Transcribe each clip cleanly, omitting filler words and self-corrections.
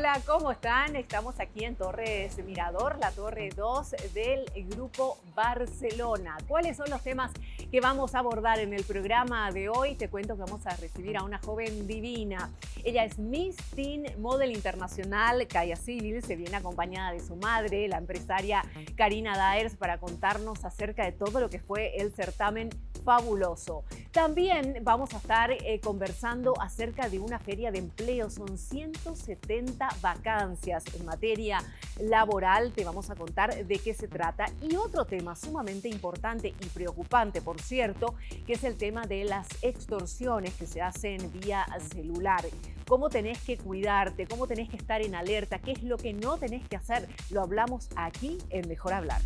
Hola, ¿cómo están? Estamos aquí en Torres Mirador, la Torre 2 del Grupo Barcelona. ¿Cuáles son los temas que vamos a abordar en el programa de hoy? Te cuento que vamos a recibir a una joven divina. Ella es Miss Teen Model Internacional, Kaya Civil, se viene acompañada de su madre, la empresaria Karina Daers, para contarnos acerca de todo lo que fue el certamen fabuloso. También vamos a estar conversando acerca de una feria de empleo. Son 170 vacancias en materia laboral. Te vamos a contar de qué se trata. Y otro tema sumamente importante y preocupante, por cierto, que es el tema de las extorsiones que se hacen vía celular. Cómo tenés que cuidarte, cómo tenés que estar en alerta, qué es lo que no tenés que hacer. Lo hablamos aquí en Mejor Hablar.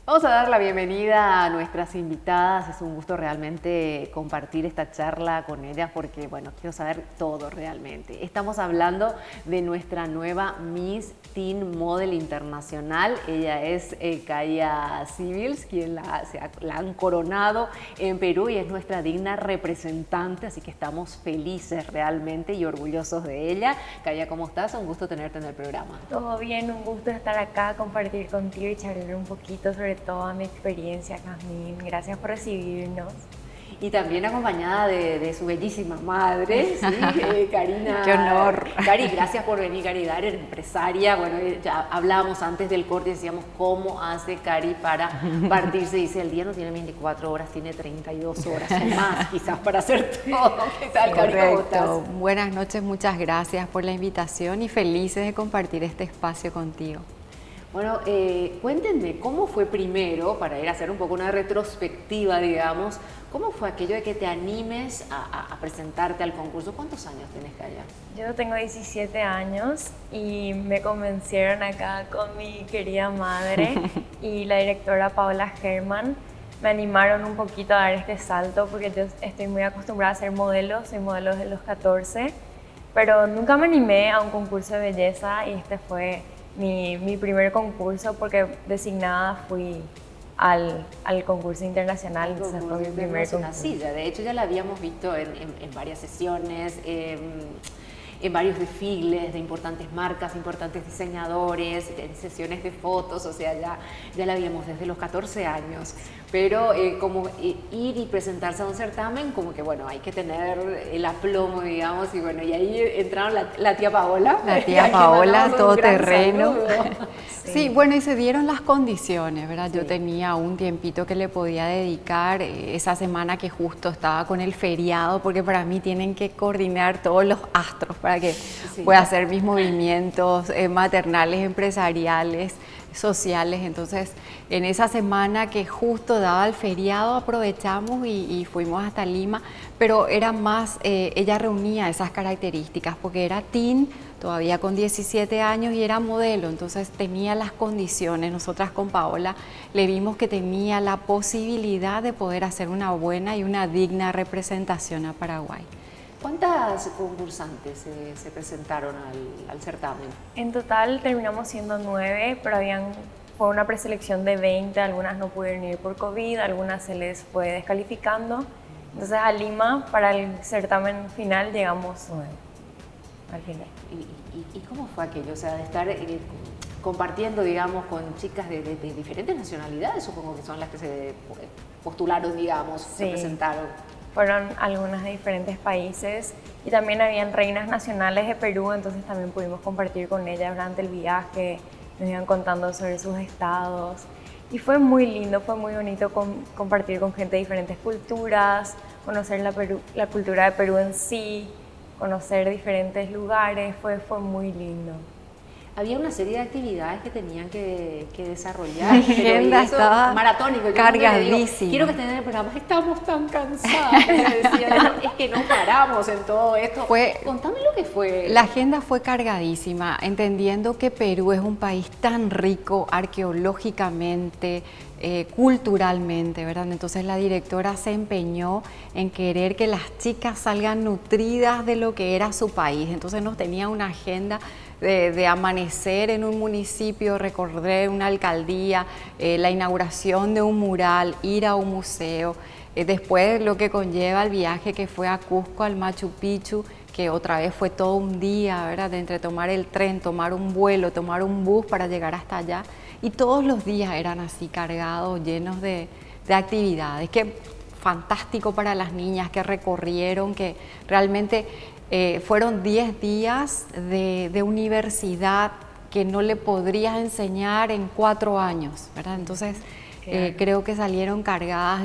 Vamos a dar la bienvenida a nuestras invitadas. Es un gusto realmente compartir esta charla con ellas porque, bueno, quiero saber todo realmente. Estamos hablando de nuestra nueva Miss Teen Model Internacional. Ella es Kaya Civils, quien la han coronado en Perú y es nuestra digna representante, así que estamos felices realmente y orgullosos de ella. Kaya, ¿cómo estás? Un gusto tenerte en el programa. Todo bien, un gusto estar acá, compartir contigo y charlar un poquito sobre toda mi experiencia, Jazmín. Gracias por recibirnos. Y también acompañada de su bellísima madre, ¿sí? Karina. ¡Qué honor! Cari, gracias por venir, Cari Daer, empresaria. Bueno, ya hablábamos antes del corte, decíamos cómo hace Cari para partirse. Dice, el día no tiene 24 horas, tiene 32 horas o más, quizás, para hacer todo. ¿Qué tal, Cari? ¿Cómo estás? Buenas noches, muchas gracias por la invitación y felices de compartir este espacio contigo. Bueno, cuéntenme, ¿cómo fue primero, para ir a hacer un poco una retrospectiva, digamos, cómo fue aquello de que te animes a presentarte al concurso? ¿Cuántos años tenés, Kaya? Yo tengo 17 años y me convencieron acá con mi querida madre y la directora Paola Germán. Me animaron un poquito a dar este salto porque yo estoy muy acostumbrada a ser modelo, soy modelo desde los 14, pero nunca me animé a un concurso de belleza y este fue mi primer concurso porque designada fui al concurso internacional. Entonces fue mi primer concurso. Sí, de hecho ya la habíamos visto en varias sesiones, en varios desfiles de importantes marcas, importantes diseñadores, en sesiones de fotos, o sea, ya la vimos desde los 14 años. Pero como ir y presentarse a un certamen, como que bueno, hay que tener el aplomo, digamos, y bueno, y ahí entraron la tía Paola. La tía Paola, todo terreno. Sí, bueno, y se dieron las condiciones, ¿verdad? Sí. Yo tenía un tiempito que le podía dedicar esa semana que justo estaba con el feriado, porque para mí tienen que coordinar todos los astros para que pueda hacer mis movimientos maternales, empresariales, sociales. Entonces, en esa semana que justo daba el feriado, aprovechamos y fuimos hasta Lima, pero era más, ella reunía esas características porque era teen, todavía con 17 años y era modelo, entonces tenía las condiciones. Nosotras con Paola le vimos que tenía la posibilidad de poder hacer una buena y una digna representación a Paraguay. ¿Cuántas concursantes se presentaron al certamen? En total terminamos siendo 9, pero fue una preselección de 20, algunas no pudieron ir por COVID, algunas se les fue descalificando. Entonces a Lima, para el certamen final, llegamos 9 al final. ¿Y cómo fue aquello? O sea, de estar compartiendo, digamos, con chicas de diferentes nacionalidades, supongo que son las que se postularon, digamos, se presentaron. Fueron algunas de diferentes países y también habían reinas nacionales de Perú, entonces también pudimos compartir con ellas durante el viaje, nos iban contando sobre sus estados y fue muy lindo, fue muy bonito compartir con gente de diferentes culturas, conocer la cultura de Perú en sí, conocer diferentes lugares, fue muy lindo. Había una serie de actividades que tenían que desarrollar. La agenda estaba maratónico. cargadísima. Quiero que estén en el programa. Estamos tan cansadas. Decía, es que no paramos en todo esto. Contame lo que fue. La agenda fue cargadísima, entendiendo que Perú es un país tan rico arqueológicamente, culturalmente, ¿verdad? Entonces la directora se empeñó en querer que las chicas salgan nutridas de lo que era su país. Entonces nos tenía una agenda de amanecer en un municipio, recorrer una alcaldía, la inauguración de un mural, ir a un museo, después lo que conlleva el viaje que fue a Cusco, al Machu Picchu, que otra vez fue todo un día, ¿verdad? De entre tomar el tren, tomar un vuelo, tomar un bus para llegar hasta allá. Y todos los días eran así cargados, llenos de actividades. Que fantástico para las niñas que recorrieron, que realmente fueron 10 días de universidad que no le podrías enseñar en 4 años, ¿verdad? Entonces creo que salieron cargadas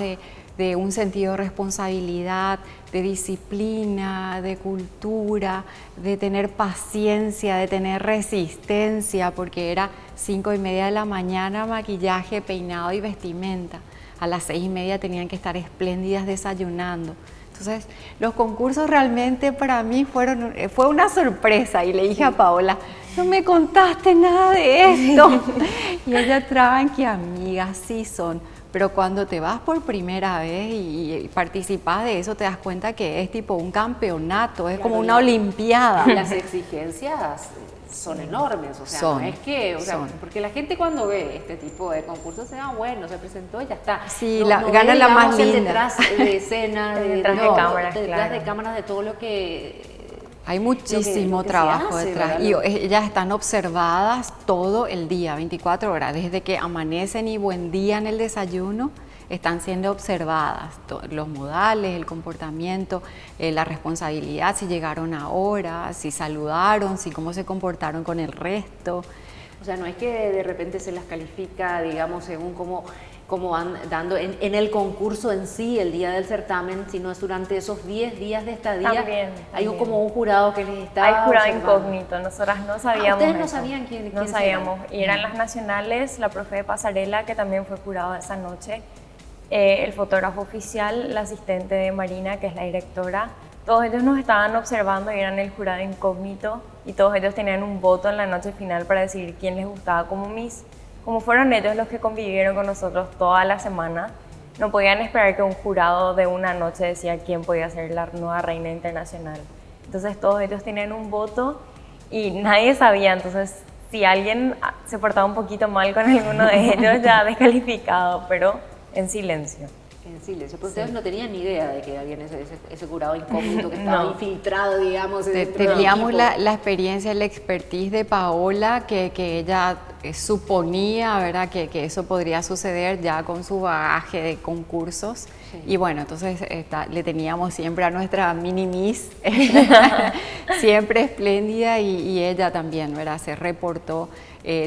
de un sentido de responsabilidad, de disciplina, de cultura, de tener paciencia, de tener resistencia, porque era 5:30 de la mañana, maquillaje, peinado y vestimenta. A las 6:30 tenían que estar espléndidas desayunando. Entonces, los concursos realmente para mí fue una sorpresa, y le dije a Paola, no me contaste nada de esto. Y ella, tranqui, amiga, sí son. Pero cuando te vas por primera vez y participas de eso, te das cuenta que es tipo un campeonato, es como una olimpiada. Las exigencias son enormes, o sea, no es que, porque la gente cuando ve este tipo de concursos se da, bueno, se presentó y ya está. Sí, gana la más linda. Detrás de escena, detrás de cámaras, detrás de cámaras, de todo lo que... Hay muchísimo trabajo detrás, y ellas están observadas todo el día, 24 horas, desde que amanecen y buen día en el desayuno, están siendo observadas, los modales, el comportamiento, la responsabilidad, si llegaron a hora, si saludaron, si cómo se comportaron con el resto. O sea, no es que de repente se las califica, digamos, según cómo van dando en el concurso en sí, el día del certamen, sino es durante esos 10 días de estadía. También. Hay como un jurado que les está Hay jurado observando. Incógnito, nosotras no sabíamos ustedes no eso. sabían quién No sabíamos, y eran las nacionales, la profe de pasarela, que también fue jurado esa noche, el fotógrafo oficial, la asistente de Marina, que es la directora. Todos ellos nos estaban observando y eran el jurado incógnito, y todos ellos tenían un voto en la noche final para decidir quién les gustaba como Miss. Como fueron ellos los que convivieron con nosotros toda la semana, no podían esperar que un jurado de una noche decía quién podía ser la nueva reina internacional. Entonces todos ellos tenían un voto y nadie sabía. Entonces, si alguien se portaba un poquito mal con alguno de ellos, ya descalificado, pero en silencio. En silencio, pero ustedes no tenían ni idea de que había ese jurado incógnito que estaba infiltrado, digamos. Teníamos la experiencia, la expertise de Paola, que ella suponía, ¿verdad?, que eso podría suceder ya con su bagaje de concursos. Sí. Y bueno, entonces le teníamos siempre a nuestra mini Miss, siempre espléndida, y ella también, ¿verdad?, se reportó,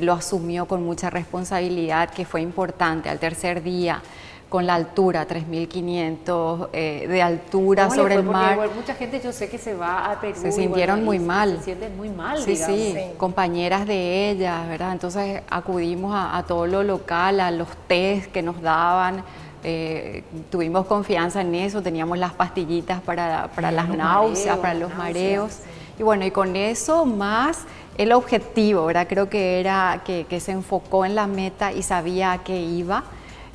lo asumió con mucha responsabilidad, que fue importante al tercer día, con la altura, 3.500 de altura sobre el mar. Porque mucha gente, yo sé que se va a Perú. Se sintieron muy mal. Se sienten muy mal, sí, digamos. Sí, compañeras de ellas, ¿verdad? Entonces acudimos a todo lo local, a los test que nos daban. Tuvimos confianza en eso, teníamos las pastillitas para las náuseas, para los mareos. Sí. Y bueno, y con eso más el objetivo, ¿verdad? Creo que era que se enfocó en la meta y sabía a qué iba.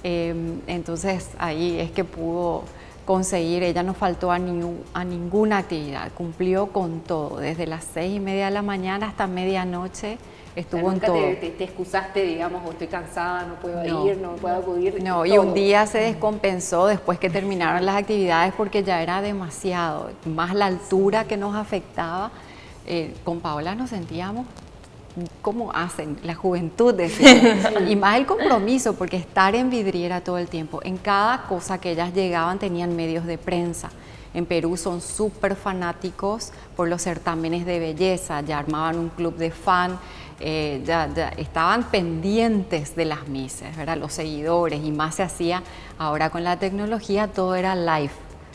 Entonces ahí es que pudo conseguir. Ella no faltó a ninguna actividad, cumplió con todo, desde las 6:30 de la mañana hasta medianoche estuvo en todo. Nunca te excusaste, digamos, o estoy cansada, no puedo ir, no puedo acudir. No, y un día se descompensó después que terminaron las actividades porque ya era demasiado, más la altura que nos afectaba. Con Paola nos sentíamos cómo hacen la juventud, y más el compromiso, porque estar en vidriera todo el tiempo, en cada cosa que ellas llegaban tenían medios de prensa. En Perú son súper fanáticos por los certámenes de belleza, ya armaban un club de fan, ya estaban pendientes de las misses, ¿verdad?, los seguidores, y más se hacía ahora con la tecnología, todo era live.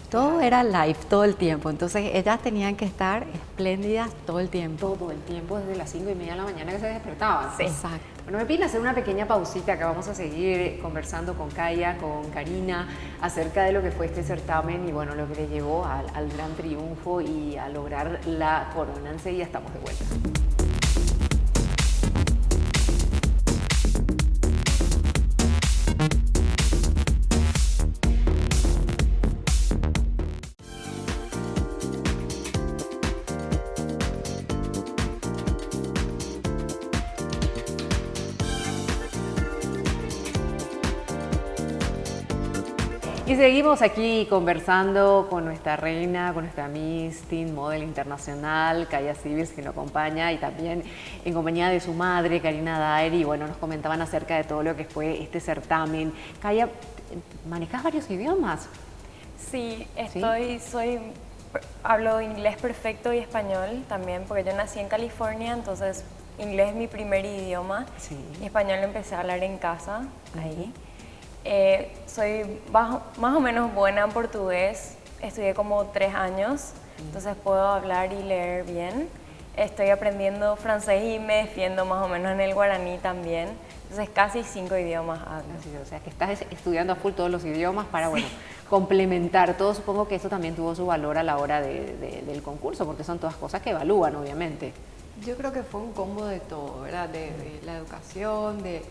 Todo era live, todo el tiempo. Entonces ellas tenían que estar espléndidas todo el tiempo. Todo el tiempo, desde las 5:30 de la mañana que se despertaban. Sí. Exacto. Bueno, me piden hacer una pequeña pausita, que vamos a seguir conversando con Kaya, con Karina, acerca de lo que fue este certamen y bueno, lo que le llevó al gran triunfo y a lograr la corona. Enseguida estamos de vuelta. Y seguimos aquí conversando con nuestra reina, con nuestra Miss Teen Model Internacional, Kaya Cibils, que nos acompaña, y también en compañía de su madre, Karina Daeri. Y bueno, nos comentaban acerca de todo lo que fue este certamen. Kaya, ¿manejas varios idiomas? Sí, hablo inglés perfecto y español también, porque yo nací en California, entonces inglés es mi primer idioma. Sí. Y español lo empecé a hablar en casa, ahí. Soy más o menos buena en portugués, estudié como 3 años, entonces puedo hablar y leer bien. Estoy aprendiendo francés y me defiendo más o menos en el guaraní también, entonces casi 5 idiomas hablo. O sea, que estás estudiando a full todos los idiomas para, bueno, complementar todo. Supongo que eso también tuvo su valor a la hora del concurso, porque son todas cosas que evalúan, obviamente. Yo creo que fue un combo de todo, ¿verdad? De la educación, de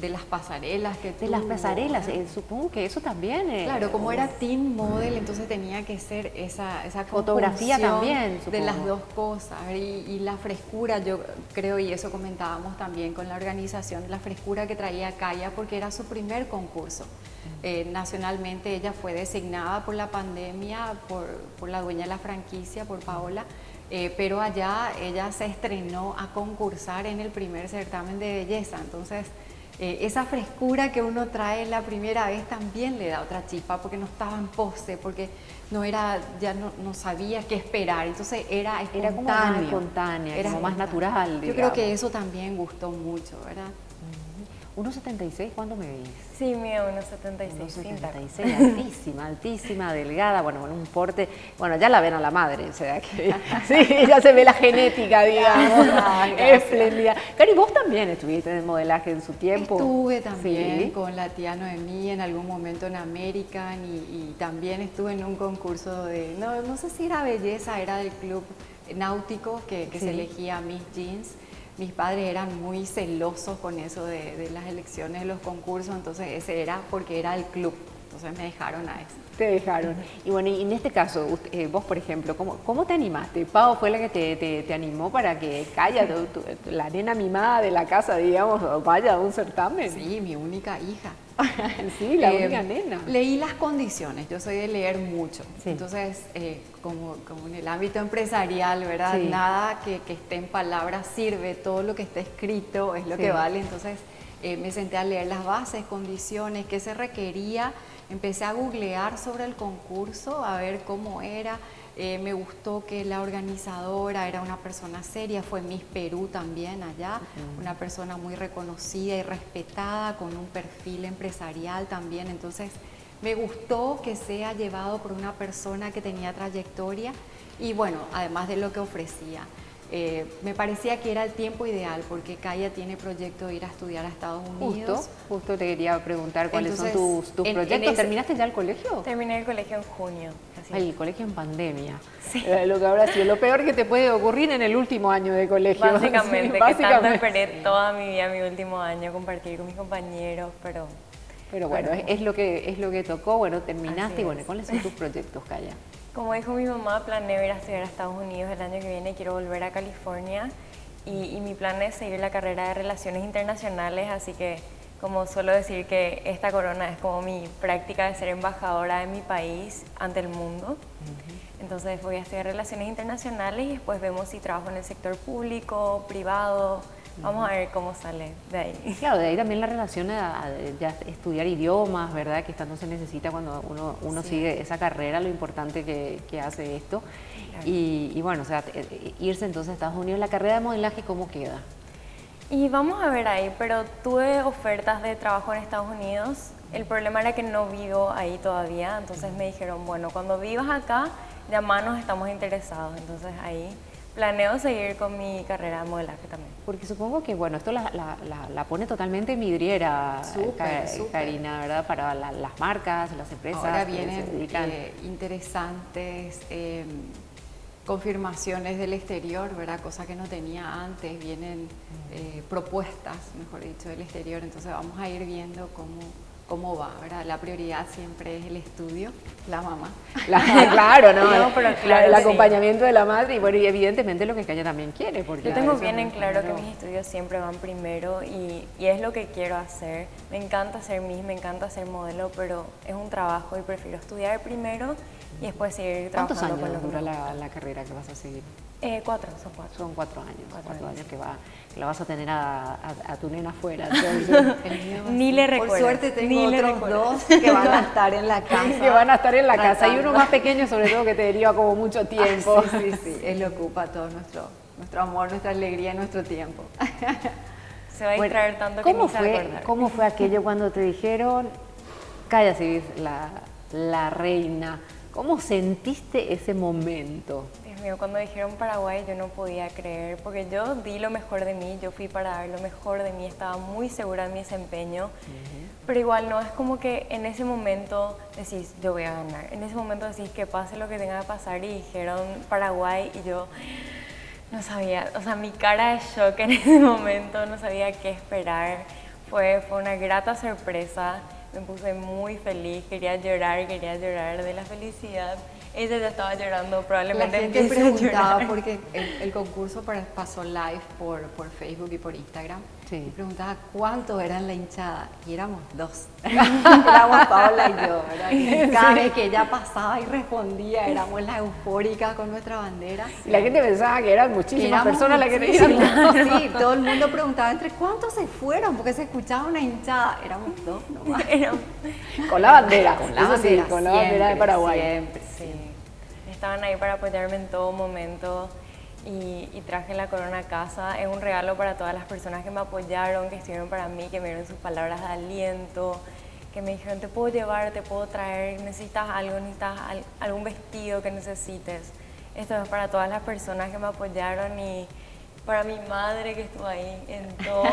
las pasarelas que De las tuvo, pasarelas, ¿verdad? Supongo que eso también. Claro, como era teen model, entonces tenía que ser esa Fotografía conjunción también, de supongo. las dos cosas. Y la frescura, yo creo, y eso comentábamos también con la organización, la frescura que traía Kaya, porque era su primer concurso. Nacionalmente ella fue designada por la pandemia, por la dueña de la franquicia, por Paola. Pero allá ella se estrenó a concursar en el primer certamen de belleza, entonces esa frescura que uno trae la primera vez también le da otra chispa, porque no estaba en pose, porque ya no sabía qué esperar, entonces era espontáneo. Como más espontánea, era como más natural, digamos. Yo creo que eso también gustó mucho, ¿verdad? 1,76, ¿cuándo me medís? Sí, mío, 1,76. 1,76, altísima, altísima, delgada, bueno, con un porte, bueno, ya la ven a la madre, o sea que sí, ya se ve la genética, digamos, espléndida. Cari, vos también estuviste en el modelaje en su tiempo. Estuve también con la tía Noemí en algún momento en American y también estuve en un concurso de, no sé si era belleza, era del club náutico que se elegía Miss Jeans. Mis padres eran muy celosos con eso de las elecciones de los concursos, entonces ese era porque era el club, entonces me dejaron a eso. Te dejaron. Y bueno, y en este caso, vos por ejemplo, ¿cómo te animaste? Pau fue la que te animó para que Kaya, la nena mimada de la casa, digamos, vaya a un certamen. Sí, mi única hija. Sí, la única nena. Leí las condiciones, yo soy de leer mucho, sí. Entonces como en el ámbito empresarial, ¿verdad? Sí. Nada que esté en palabras sirve, todo lo que esté escrito es lo que vale, entonces me senté a leer las bases, condiciones, qué se requería, empecé a googlear sobre el concurso, a ver cómo era. Me gustó que la organizadora era una persona seria, fue Miss Perú también allá, una persona muy reconocida y respetada, con un perfil empresarial también, entonces me gustó que sea llevado por una persona que tenía trayectoria y bueno, además de lo que ofrecía. Me parecía que era el tiempo ideal porque Kaya tiene proyecto de ir a estudiar a Estados Unidos. Justo te quería preguntar cuáles son tus proyectos. ¿Terminaste ya el colegio? Terminé el colegio en junio. El colegio en pandemia. Sí. Lo que habrá sido lo peor que te puede ocurrir en el último año de colegio. Básicamente, que tanto esperé toda mi vida, mi último año, compartir con mis compañeros, pero bueno, es lo que tocó. Bueno, terminaste y bueno, ¿cuáles son tus proyectos, Kaya? Como dijo mi mamá, planeo ir a estudiar a Estados Unidos el año que viene, quiero volver a California y mi plan es seguir la carrera de Relaciones Internacionales, así que como suelo decir que esta corona es como mi práctica de ser embajadora de mi país ante el mundo. Entonces voy a estudiar Relaciones Internacionales y después vemos si trabajo en el sector público, privado. Vamos a ver cómo sale de ahí. Claro, de ahí también la relación a ya estudiar idiomas, ¿verdad? Que tanto se necesita cuando uno sigue esa carrera, lo importante que hace esto. Claro. Y bueno, o sea, irse entonces a Estados Unidos, la carrera de modelaje, ¿cómo queda? Y vamos a ver ahí, pero tuve ofertas de trabajo en Estados Unidos. El problema era que no vivo ahí todavía, entonces me dijeron, bueno, cuando vivas acá, llamanos, estamos interesados. Entonces ahí planeo seguir con mi carrera de modelaje también. Porque supongo que, bueno, esto la pone totalmente vidriera, Karina, ¿verdad? Para las marcas, las empresas. Ahora vienen interesantes confirmaciones del exterior, ¿verdad? Cosa que no tenía antes. Vienen propuestas, mejor dicho, del exterior. Entonces vamos a ir viendo cómo va, ¿verdad? La prioridad siempre es el estudio, la mamá. Claro, ¿no? No, pero claro, el sí. acompañamiento de la madre y bueno, y evidentemente lo que ella también quiere. Porque Yo tengo eso bien no- en claro que no- mis estudios siempre van primero y es lo que quiero hacer. Me encanta ser Miss, me encanta ser modelo, pero es un trabajo y prefiero estudiar primero y después seguir ¿Cuántos trabajando años con lo que dura me gusta. la carrera que vas a seguir? 4, son 4. Son 4 años, Cuatro 4 años. años que la vas a tener a tu nena afuera. Entonces, Ni le recuerdo. Por suerte tengo ni le otros recuerdo. 2 que van a estar en la casa. que van a estar en la casa y uno tratando. más pequeño sobre todo que te deriva como mucho tiempo. Sí, él ocupa todo nuestro amor, nuestra alegría, nuestro tiempo. Se va a Bueno, distraer tanto que ¿cómo ni se va a fue, acordar. ¿Cómo fue aquello cuando te dijeron, Kaya Civil, la reina? ¿Cómo sentiste ese momento? Dios mío, cuando dijeron Paraguay yo no podía creer, porque yo di lo mejor de mí, yo fui para dar lo mejor de mí, estaba muy segura de mi desempeño, pero igual no, es como que en ese momento decís, yo voy a ganar, en ese momento decís que pase lo que tenga que pasar y dijeron Paraguay y yo no sabía, o sea, mi cara de shock en ese momento, no sabía qué esperar, fue una grata sorpresa. Me puse muy feliz, quería llorar de la felicidad. Ella ya estaba llorando, La probablemente gente empiece a preguntaba, llorar. porque el concurso pasó live por Facebook y por Instagram, Sí. y preguntaba cuánto eran la hinchada, y éramos 2. Éramos Paola y yo, ¿verdad? Y cada vez que ella pasaba y respondía, éramos las eufóricas con nuestra bandera. Y la gente pensaba que eran muchísimas Éramos personas las que te muchísimas, iban. sí, todo el mundo preguntaba entre cuántos se fueron, porque se escuchaba una hinchada. Éramos 2 nomás. Con la bandera, Con la eso sí, bandera, con la bandera de siempre, Paraguay. siempre. Sí, estaban ahí para apoyarme en todo momento y traje la corona a casa. Es un regalo para todas las personas que me apoyaron, que estuvieron para mí, que me dieron sus palabras de aliento, que me dijeron, te puedo llevar, te puedo traer, necesitas algo, necesitas algún vestido que necesites. Esto es para todas las personas que me apoyaron y para mi madre que estuvo ahí en todo,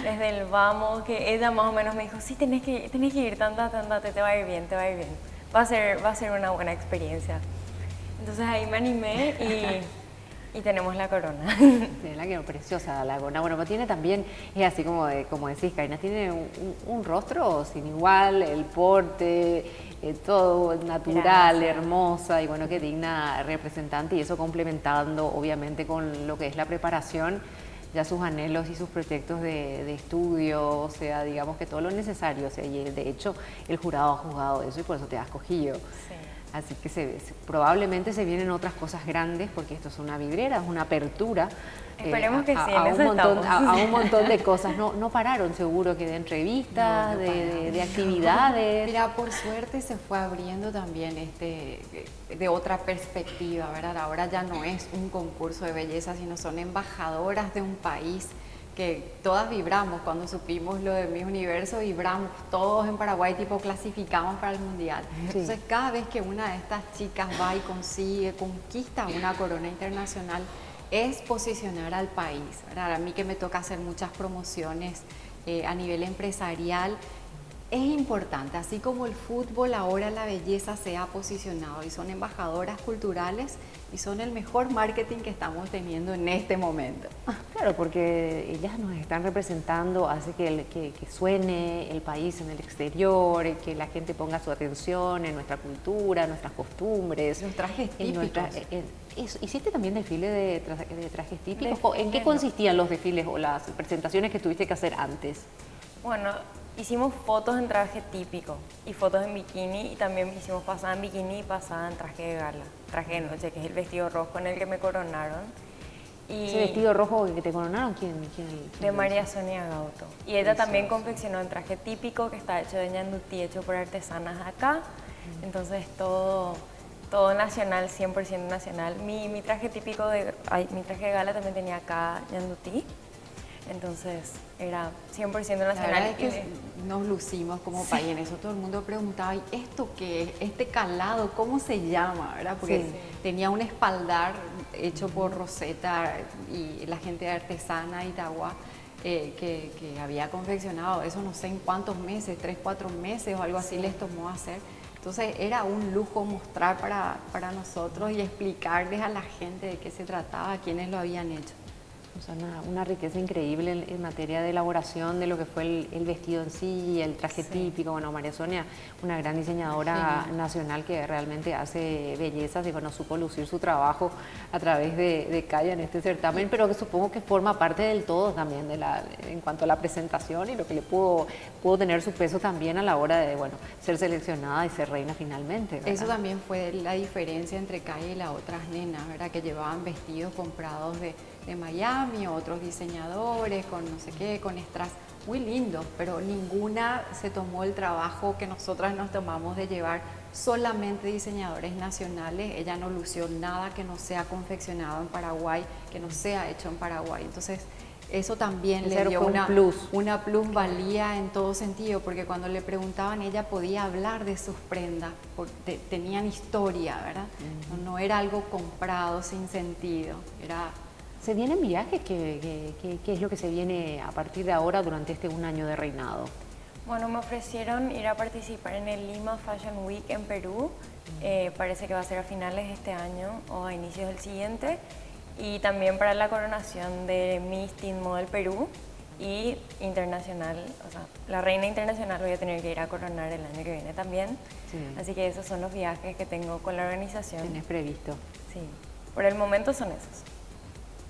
desde el vamos, que ella más o menos me dijo, sí, tenés que ir, andate, te va a ir bien, te va a ir bien. Va a ser una buena experiencia. Entonces ahí me animé y tenemos la corona. Sí, la que preciosa la corona. Bueno, pero tiene también, es así como decís, Karina, tiene un rostro sin igual, el porte, todo natural, Gracias. hermosa y bueno, qué digna representante y eso complementando obviamente con lo que es la preparación, ya sus anhelos y sus proyectos de estudio, o sea, digamos que todo lo necesario, o sea, y de hecho el jurado ha juzgado eso y por eso te has escogido. Sí. Así que probablemente se vienen otras cosas grandes porque esto es una vidriera, es una apertura. Esperemos que sí, en a eso un montón, estamos. a un montón de cosas. No pararon seguro que de entrevistas, No de actividades. Mira, por suerte se fue abriendo también de otra perspectiva, ¿verdad? Ahora ya no es un concurso de belleza, sino son embajadoras de un país que todas vibramos cuando supimos lo de Miss Universo, vibramos todos en Paraguay, tipo clasificamos para el Mundial. Sí. Entonces cada vez que una de estas chicas va y conquista una corona internacional, es posicionar al país, ¿verdad? A mí que me toca hacer muchas promociones a nivel empresarial, es importante, así como el fútbol, ahora la belleza se ha posicionado y son embajadoras culturales y son el mejor marketing que estamos teniendo en este momento. Claro, porque ellas nos están representando, hace que suene el país en el exterior, que la gente ponga su atención en nuestra cultura, nuestras costumbres. Los trajes en típicos. ¿Hiciste también desfile de trajes típicos? Desfile ¿En qué no. consistían los desfiles o las presentaciones que tuviste que hacer antes? Bueno, hicimos fotos en traje típico y fotos en bikini y también hicimos pasada en bikini y pasada en traje de gala, traje de noche, que es el vestido rojo en el que me coronaron. Y ¿Ese vestido rojo que te coronaron? ¿Quién de lo María hizo? Sonia Gauto. Y ella también confeccionó en traje típico que está hecho de ñandutí, hecho por artesanas de acá. Entonces todo nacional, 100% nacional. Mi traje típico, mi traje de gala también tenía acá ñandutí. Entonces era 100% La nacional. verdad es que nos lucimos como país en eso. Todo el mundo preguntaba, ¿y esto qué es? Este calado, ¿cómo se llama? ¿Verdad? Porque Sí. tenía un espaldar hecho por Rosetta y la gente de Artesana Itagua que había confeccionado eso no sé en cuántos meses, 3, 4 meses o algo así les tomó hacer. Entonces era un lujo mostrar para nosotros y explicarles a la gente de qué se trataba, quiénes lo habían hecho. O sea, una riqueza increíble en materia de elaboración de lo que fue el vestido en sí, el traje típico. Bueno, María Sonia, una gran diseñadora nacional que realmente hace bellezas y bueno, supo lucir su trabajo a través de Calla en este certamen, pero que supongo que forma parte del todo también en cuanto a la presentación y lo que le pudo tener su peso también a la hora de, bueno, ser seleccionada y ser reina finalmente, ¿verdad? Eso también fue la diferencia entre Calla y las otras nenas, ¿verdad? Que llevaban vestidos comprados de Miami, otros diseñadores, con no sé qué, con strass muy lindos, pero ninguna se tomó el trabajo que nosotras nos tomamos de llevar solamente diseñadores nacionales. Ella no lució nada que no sea confeccionado en Paraguay, que no sea hecho en Paraguay. Entonces, eso también le dio una plusvalía en todo sentido, porque cuando le preguntaban ella podía hablar de sus prendas, porque tenían historia, ¿verdad? No era algo comprado sin sentido, era... ¿Se vienen viajes? ¿Qué es lo que se viene a partir de ahora durante este un año de reinado? Bueno, me ofrecieron ir a participar en el Lima Fashion Week en Perú. Parece que va a ser a finales de este año o a inicios del siguiente. Y también para la coronación de Miss Teen Model Perú y internacional, o sea, la reina internacional voy a tener que ir a coronar el año que viene también. Sí. Así que esos son los viajes que tengo con la organización. ¿Tienes previsto? Sí, por el momento son esos.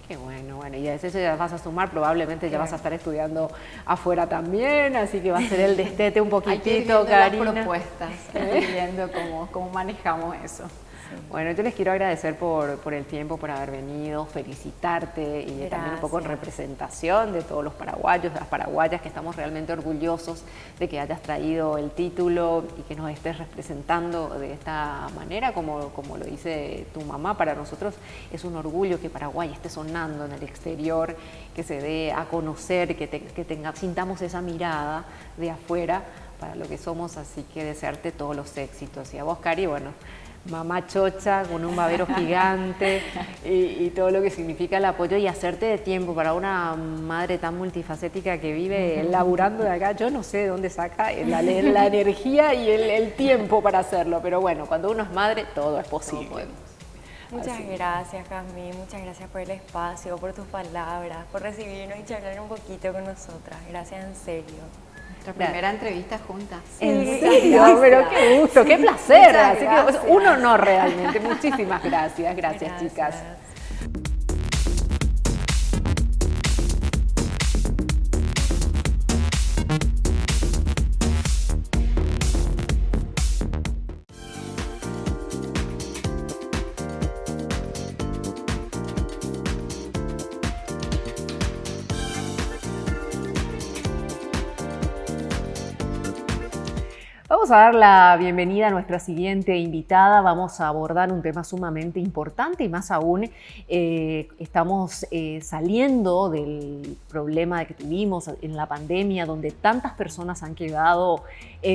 Qué bueno, y a veces ya vas a sumar, probablemente ya vas a estar estudiando afuera también, así que va a ser el destete un poquitito, Karina. Las propuestas, viendo cómo manejamos eso. Bueno, yo les quiero agradecer por el tiempo, por haber venido, felicitarte y también un poco en representación de todos los paraguayos, las paraguayas, que estamos realmente orgullosos de que hayas traído el título y que nos estés representando de esta manera, como lo dice tu mamá. Para nosotros es un orgullo que Paraguay esté sonando en el exterior, que se dé a conocer, que sintamos esa mirada de afuera para lo que somos, así que desearte todos los éxitos. Y a vos, Cari, bueno, mamá chocha con un babero gigante y todo lo que significa el apoyo y hacerte de tiempo para una madre tan multifacética que vive laburando de acá. Yo no sé de dónde saca la energía y el tiempo para hacerlo, pero bueno, cuando uno es madre todo es posible. Muchas gracias, Jazmín, muchas gracias por el espacio, por tus palabras, por recibirnos y charlar un poquito con nosotras. Gracias en serio. Nuestra primera entrevista juntas. En serio, pero qué gusto, qué placer. Así que un honor realmente. Muchísimas gracias. Gracias, chicas. Vamos a dar la bienvenida a nuestra siguiente invitada. Vamos a abordar un tema sumamente importante y más aún estamos saliendo del problema que tuvimos en la pandemia, donde tantas personas han quedado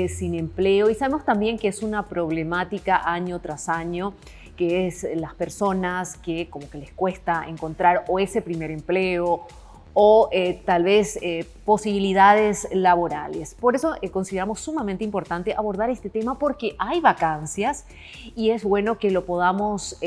sin empleo, y sabemos también que es una problemática año tras año, que es las personas que como que les cuesta encontrar o ese primer empleo o tal vez posibilidades laborales. Por eso consideramos sumamente importante abordar este tema, porque hay vacancias y es bueno que lo podamos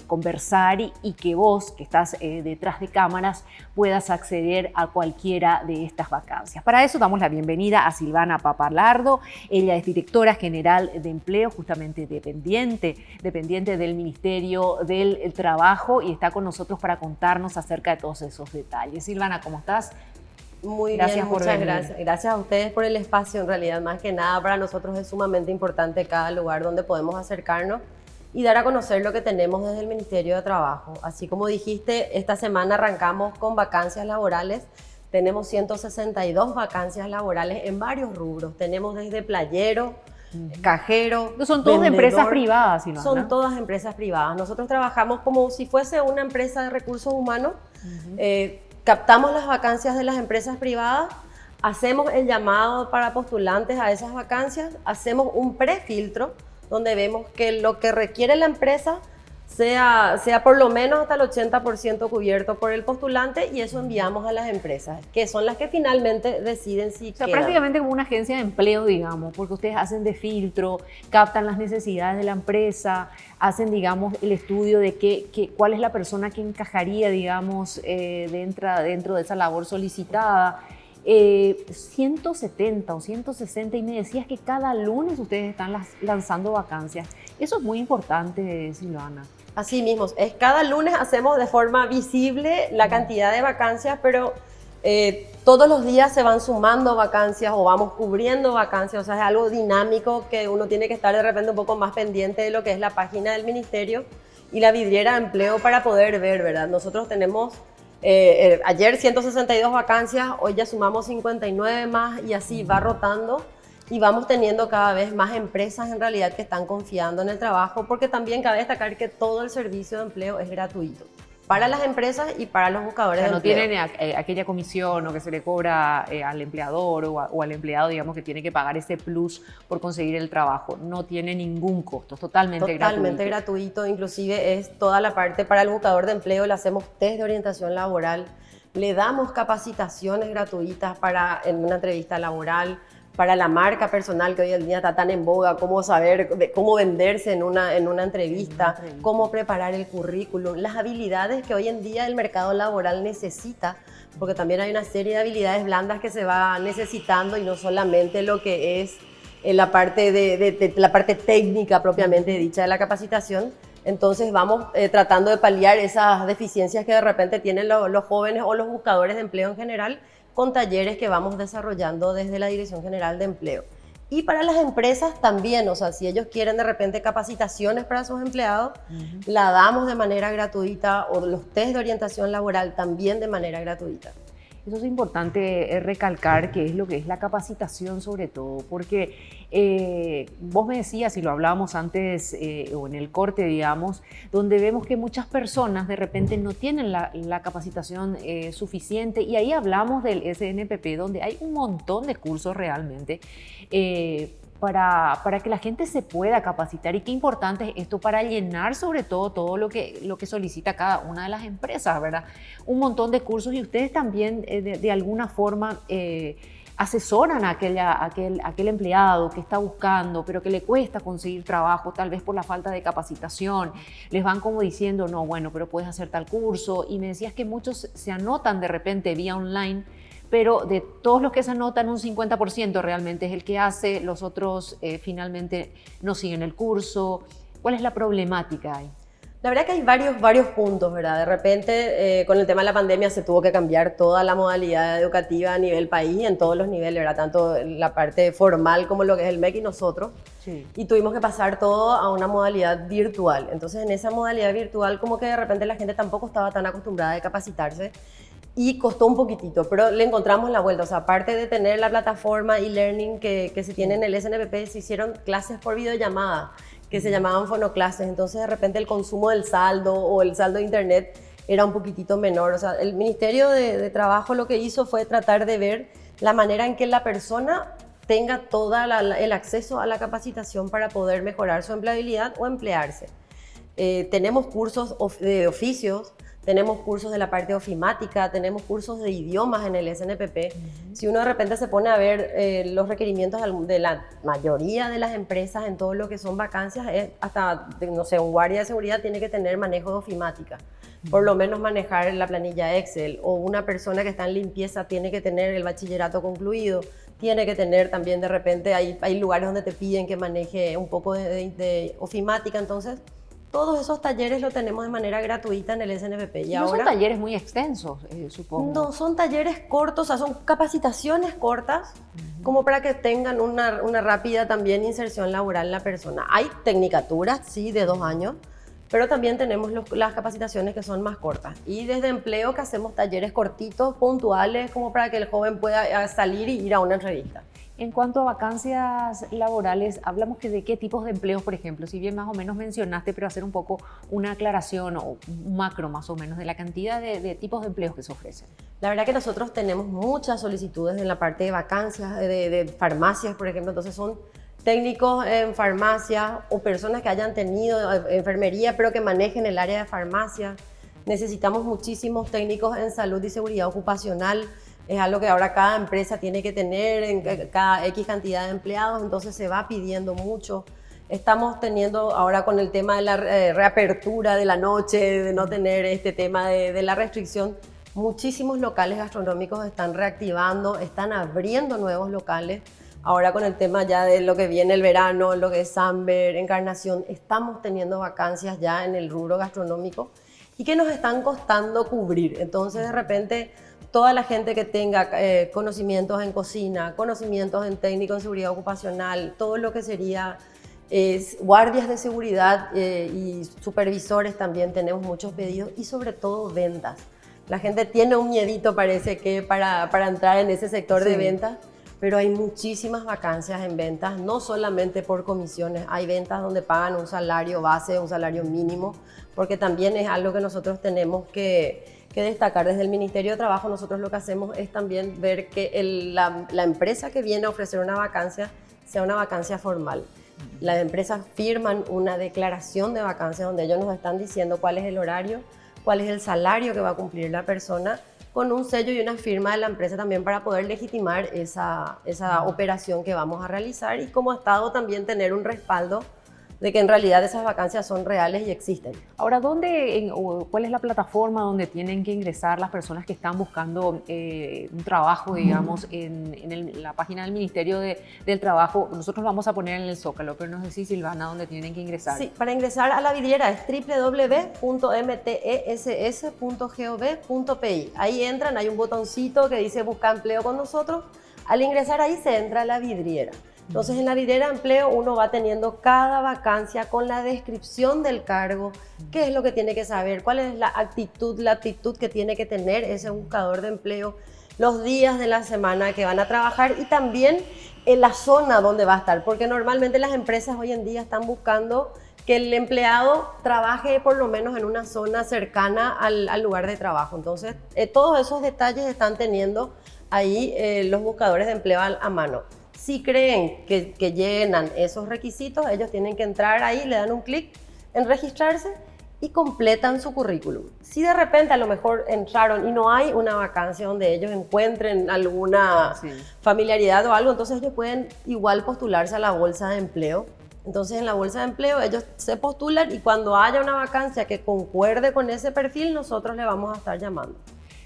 conversar y que vos, que estás detrás de cámaras, puedas acceder a cualquiera de estas vacancias. Para eso damos la bienvenida a Silvana Papalardo. Ella es directora general de empleo, justamente dependiente del Ministerio del Trabajo, y está con nosotros para contarnos acerca de todos esos detalles. Silvana, ¿cómo estás? Muy bien, muchas gracias. Gracias a ustedes por el espacio. En realidad, más que nada, para nosotros es sumamente importante cada lugar donde podemos acercarnos y dar a conocer lo que tenemos desde el Ministerio de Trabajo. Así como dijiste, esta semana arrancamos con vacancias laborales. Tenemos 162 vacancias laborales en varios rubros. Tenemos desde playero, cajero, son todas empresas privadas, Silvana. Son todas empresas privadas. Nosotros trabajamos como si fuese una empresa de recursos humanos. Captamos las vacancias de las empresas privadas, hacemos el llamado para postulantes a esas vacancias, hacemos un prefiltro donde vemos que lo que requiere la empresa sea por lo menos hasta el 80% cubierto por el postulante, y eso enviamos a las empresas, que son las que finalmente deciden si O sea, quedan. prácticamente como una agencia de empleo, digamos, porque ustedes hacen de filtro, captan las necesidades de la empresa, hacen, digamos, el estudio de cuál es la persona que encajaría, digamos, dentro de esa labor solicitada. 170 o 160, y me decías que cada lunes ustedes están lanzando vacancias. Eso es muy importante, Silvana. Así mismo, cada lunes hacemos de forma visible la cantidad de vacancias, pero todos los días se van sumando vacancias o vamos cubriendo vacancias, o sea, es algo dinámico que uno tiene que estar de repente un poco más pendiente de lo que es la página del ministerio y la vidriera de empleo para poder ver, ¿verdad? Nosotros tenemos ayer 162 vacancias, hoy ya sumamos 59 más y así va rotando. Y vamos teniendo cada vez más empresas en realidad que están confiando en el trabajo, porque también cabe destacar que todo el servicio de empleo es gratuito para las empresas y para los buscadores de empleo. No tienen aquella comisión o que se le cobra al empleador o al empleado, digamos, que tiene que pagar ese plus por conseguir el trabajo. No tiene ningún costo, es totalmente gratuito. Inclusive es toda la parte para el buscador de empleo, le hacemos test de orientación laboral, le damos capacitaciones gratuitas en una entrevista laboral, para la marca personal que hoy en día está tan en boga, cómo saber, cómo venderse en una entrevista, cómo preparar el currículum, las habilidades que hoy en día el mercado laboral necesita, porque también hay una serie de habilidades blandas que se va necesitando y no solamente lo que es la parte la parte técnica propiamente dicha de la capacitación. Entonces vamos tratando de paliar esas deficiencias que de repente tienen los jóvenes o los buscadores de empleo en general, con talleres que vamos desarrollando desde la Dirección General de Empleo. Y para las empresas también, o sea, si ellos quieren de repente capacitaciones para sus empleados, la damos de manera gratuita, o los test de orientación laboral también de manera gratuita. Eso es importante recalcar, que es lo que es la capacitación sobre todo, porque vos me decías, y lo hablábamos antes o en el corte, digamos, donde vemos que muchas personas de repente no tienen la capacitación suficiente, y ahí hablamos del SNPP, donde hay un montón de cursos realmente para que la gente se pueda capacitar. Y qué importante es esto para llenar sobre todo lo que solicita cada una de las empresas, ¿verdad? Un montón de cursos, y ustedes también de alguna forma asesoran a aquel empleado que está buscando, pero que le cuesta conseguir trabajo, tal vez por la falta de capacitación. Les van como diciendo, no, bueno, pero puedes hacer tal curso. Y me decías que muchos se anotan de repente vía online, pero de todos los que se anotan, un 50% realmente es el que hace, los otros finalmente no siguen el curso. ¿Cuál es la problemática ahí? La verdad que hay varios puntos, ¿verdad? De repente, con el tema de la pandemia se tuvo que cambiar toda la modalidad educativa a nivel país, en todos los niveles, ¿verdad? Tanto la parte formal como lo que es el MEC y nosotros. Sí. Y tuvimos que pasar todo a una modalidad virtual. Entonces, en esa modalidad virtual, como que de repente la gente tampoco estaba tan acostumbrada a capacitarse, y costó un poquitito, pero le encontramos la vuelta. O sea, aparte de tener la plataforma e-learning que se tiene en el SNPP, se hicieron clases por videollamada, que se llamaban fonoclases. Entonces, de repente, el consumo del saldo o el saldo de internet era un poquitito menor. O sea, el Ministerio de Trabajo lo que hizo fue tratar de ver la manera en que la persona tenga todo el acceso a la capacitación para poder mejorar su empleabilidad o emplearse. Tenemos cursos de oficios, tenemos cursos de la parte ofimática, tenemos cursos de idiomas en el SNPP. Si uno de repente se pone a ver los requerimientos de la mayoría de las empresas en todo lo que son vacancias, hasta, no sé, un guardia de seguridad tiene que tener manejo de ofimática, por lo menos manejar la planilla Excel, o una persona que está en limpieza tiene que tener el bachillerato concluido, tiene que tener también de repente, hay lugares donde te piden que maneje un poco de ofimática. Entonces, todos esos talleres los tenemos de manera gratuita en el SNPP. Y no ahora, son talleres muy extensos, supongo. No, son talleres cortos, o sea, son capacitaciones cortas, como para que tengan una rápida también inserción laboral en la persona. Hay tecnicaturas, sí, de 2 años, pero también tenemos las capacitaciones que son más cortas. Y desde empleo que hacemos talleres cortitos, puntuales, como para que el joven pueda salir y ir a una entrevista. En cuanto a vacancias laborales, hablamos de qué tipos de empleos, por ejemplo, si bien más o menos mencionaste, pero hacer un poco una aclaración o un macro más o menos de la cantidad de tipos de empleos que se ofrecen. La verdad que nosotros tenemos muchas solicitudes en la parte de vacancias, de farmacias, por ejemplo. Entonces son técnicos en farmacia o personas que hayan tenido enfermería pero que manejen el área de farmacia. Necesitamos muchísimos técnicos en salud y seguridad ocupacional. Es algo que ahora cada empresa tiene que tener en cada X cantidad de empleados, entonces se va pidiendo mucho. Estamos teniendo ahora con el tema de la reapertura de la noche, de no tener este tema de la restricción, muchísimos locales gastronómicos están reactivando, están abriendo nuevos locales. Ahora con el tema ya de lo que viene el verano, lo que es Samber, Encarnación, estamos teniendo vacancias ya en el rubro gastronómico y que nos están costando cubrir. Entonces de repente toda la gente que tenga conocimientos en cocina, conocimientos en técnico en seguridad ocupacional, todo lo que sería guardias de seguridad y supervisores también tenemos muchos pedidos y sobre todo ventas. La gente tiene un miedito parece que para entrar en ese sector de ventas, pero hay muchísimas vacancias en ventas, no solamente por comisiones, hay ventas donde pagan un salario base, un salario mínimo, porque también es algo que nosotros tenemos que destacar desde el Ministerio de Trabajo. Nosotros lo que hacemos es también ver que la empresa que viene a ofrecer una vacancia sea una vacancia formal. Las empresas firman una declaración de vacancia donde ellos nos están diciendo cuál es el horario, cuál es el salario que va a cumplir la persona, con un sello y una firma de la empresa también para poder legitimar esa operación que vamos a realizar y como Estado también tener un respaldo de que en realidad esas vacancias son reales y existen. Ahora, ¿cuál es la plataforma donde tienen que ingresar las personas que están buscando un trabajo, digamos, en la página del Ministerio del Trabajo? Nosotros vamos a poner en el Zócalo, pero no sé si, Silvana, ¿dónde tienen que ingresar? Sí, para ingresar a la vidriera es www.mtess.gov.pi. Ahí entran, hay un botoncito que dice busca empleo con nosotros. Al ingresar ahí se entra a la vidriera. Entonces en la vidriera de empleo uno va teniendo cada vacancia con la descripción del cargo, qué es lo que tiene que saber, cuál es la actitud que tiene que tener ese buscador de empleo, los días de la semana que van a trabajar y también en la zona donde va a estar, porque normalmente las empresas hoy en día están buscando que el empleado trabaje por lo menos en una zona cercana al lugar de trabajo. Entonces todos esos detalles están teniendo ahí los buscadores de empleo a mano. Si creen que llenan esos requisitos, ellos tienen que entrar ahí, le dan un clic en registrarse y completan su currículum. Si de repente a lo mejor entraron y no hay una vacancia donde ellos encuentren alguna familiaridad o algo, entonces ellos pueden igual postularse a la bolsa de empleo. Entonces en la bolsa de empleo ellos se postulan y cuando haya una vacancia que concuerde con ese perfil, nosotros le vamos a estar llamando.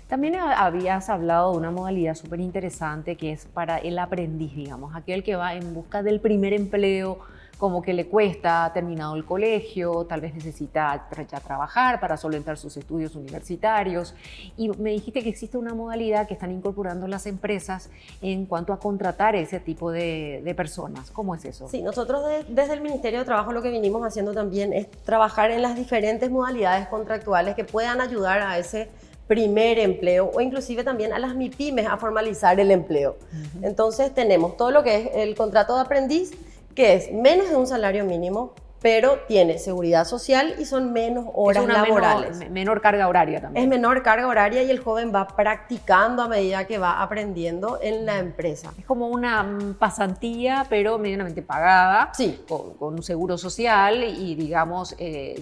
También habías hablado de una modalidad súper interesante que es para el aprendiz, digamos, aquel que va en busca del primer empleo, como que le cuesta, ha terminado el colegio, tal vez necesita ya trabajar para solventar sus estudios universitarios. Y me dijiste que existe una modalidad que están incorporando las empresas en cuanto a contratar ese tipo de personas. ¿Cómo es eso? Sí, nosotros desde el Ministerio de Trabajo lo que vinimos haciendo también es trabajar en las diferentes modalidades contractuales que puedan ayudar a ese primer empleo o inclusive también a las MIPYMES a formalizar el empleo. Entonces tenemos todo lo que es el contrato de aprendiz, que es menos de un salario mínimo, pero tiene seguridad social y son menos horas laborales. Menor carga horaria también. Es menor carga horaria y el joven va practicando a medida que va aprendiendo en la empresa. Es como una pasantía, pero medianamente pagada, sí, con un seguro social y digamos,